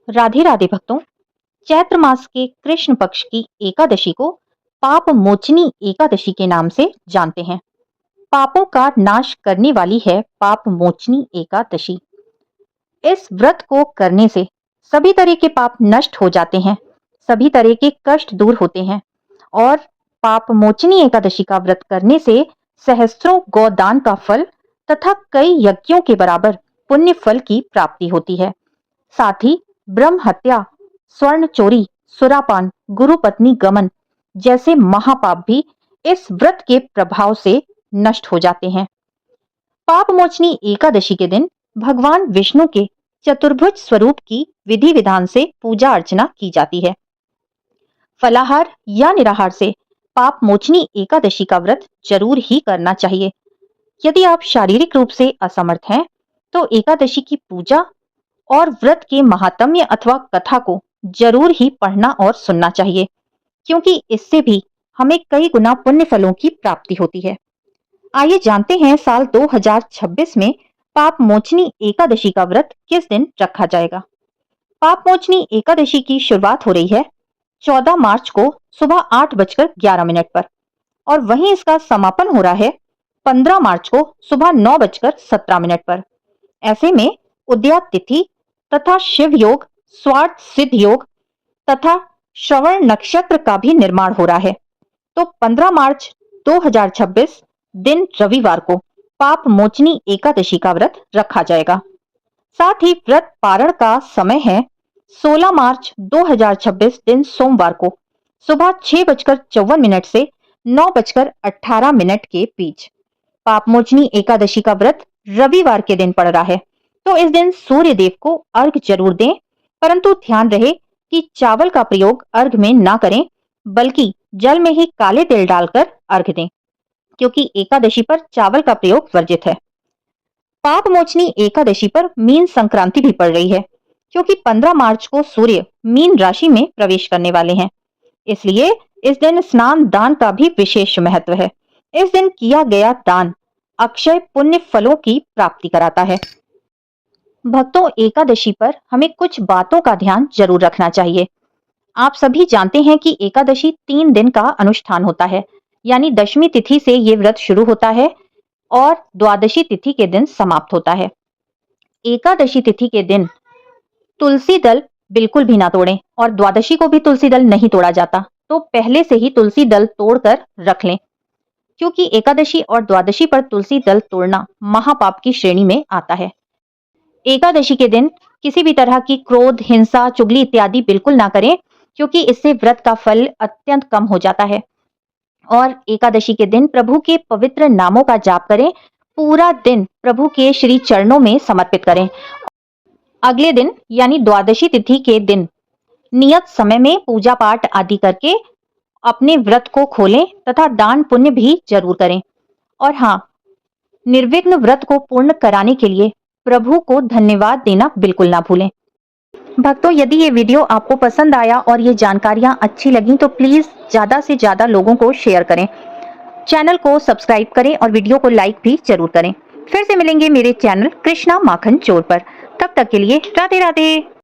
राधे राधे भक्तों। चैत्र मास के कृष्ण पक्ष की एकादशी को पाप मोचनी एकादशी के नाम से जानते हैं। पापों का नाश करने वाली है पाप मोचनी एकादशी। इस व्रत को करने से सभी तरह के पाप नष्ट हो जाते हैं, सभी तरह के कष्ट दूर होते हैं और पाप मोचनी एकादशी का व्रत करने से सहस्त्रों गौदान का फल तथा कई यज्ञों के बराबर पुण्य फल की प्राप्ति होती है। साथ ही ब्रह्म हत्या, स्वर्ण चोरी, सुरापान, गुरु पत्नी गमन जैसे महापाप भी इस व्रत के प्रभाव से नष्ट हो जाते हैं। पाप मोचनी एकादशी के दिन भगवान विष्णु के चतुर्भुज स्वरूप की विधि विधान से पूजा अर्चना की जाती है। फलाहार या निराहार से पाप मोचनी एकादशी का व्रत जरूर ही करना चाहिए। यदि आप शारीरिक रूप से असमर्थ हैं तो एकादशी की पूजा और व्रत के महात्म्य अथवा कथा को जरूर ही पढ़ना और सुनना चाहिए, क्योंकि इससे भी हमें कई गुना पुण्य फलों की प्राप्ति होती है। आइए जानते हैं साल 2026 में पाप मोचनी एकादशी का व्रत किस दिन रखा जाएगा। पाप मोचनी एकादशी की शुरुआत हो रही है 14 मार्च को सुबह 8:11 पर और वहीं इसका समापन हो रहा है 15 मार्च को सुबह 9:17 पर। ऐसे में उद्यात तिथि तथा शिव योग, स्वार्थ सिद्ध योग तथा श्रवण नक्षत्र का भी निर्माण हो रहा है। तो 15 मार्च 2026 दिन रविवार को पाप मोचनी एकादशी का व्रत रखा जाएगा। साथ ही व्रत पारण का समय है 16 मार्च 2026 दिन सोमवार को सुबह 6:54 से 9:18 के बीच। पाप मोचनी एकादशी का व्रत रविवार के दिन पड़ रहा है, तो इस दिन सूर्य देव को अर्घ जरूर दें, परंतु ध्यान रहे कि चावल का प्रयोग अर्घ में ना करें, बल्कि जल में ही काले तिल डालकर अर्घ दें, क्योंकि एकादशी पर चावल का प्रयोग वर्जित है। पाप मोचनी एकादशी पर मीन संक्रांति भी पड़ रही है, क्योंकि 15 मार्च को सूर्य मीन राशि में प्रवेश करने वाले हैं। इसलिए इस दिन स्नान दान का भी विशेष महत्व है। इस दिन किया गया दान अक्षय पुण्य फलों की प्राप्ति कराता है। भक्तों, एकादशी पर हमें कुछ बातों का ध्यान जरूर रखना चाहिए। आप सभी जानते हैं कि एकादशी 3 दिन का अनुष्ठान होता है, यानी दशमी तिथि से ये व्रत शुरू होता है और द्वादशी तिथि के दिन समाप्त होता है। एकादशी तिथि के दिन तुलसी दल बिल्कुल भी ना तोड़ें और द्वादशी को भी तुलसी दल नहीं तोड़ा जाता, तो पहले से ही तुलसी दल तोड़कर रख लें, क्योंकि एकादशी और द्वादशी पर तुलसी दल तोड़ना महापाप की श्रेणी में आता है। एकादशी के दिन किसी भी तरह की क्रोध, हिंसा, चुगली इत्यादि बिल्कुल ना करें, क्योंकि इससे व्रत का फल अत्यंत कम हो जाता है। और एकादशी के दिन प्रभु के पवित्र नामों का जाप करें, पूरा दिन प्रभु के श्री चरणों में समर्पित करें। अगले दिन यानी द्वादशी तिथि के दिन नियत समय में पूजा पाठ आदि करके अपने व्रत को खोलें तथा दान पुण्य भी जरूर करें। और हाँ, निर्विघ्न व्रत को पूर्ण कराने के लिए प्रभु को धन्यवाद देना बिल्कुल ना भूलें। भक्तों, यदि ये वीडियो आपको पसंद आया और ये जानकारियां अच्छी लगी तो प्लीज ज्यादा से ज्यादा लोगों को शेयर करें, चैनल को सब्सक्राइब करें और वीडियो को लाइक भी जरूर करें। फिर से मिलेंगे मेरे चैनल कृष्णा माखन चोर पर। तब तक के लिए राधे राधे।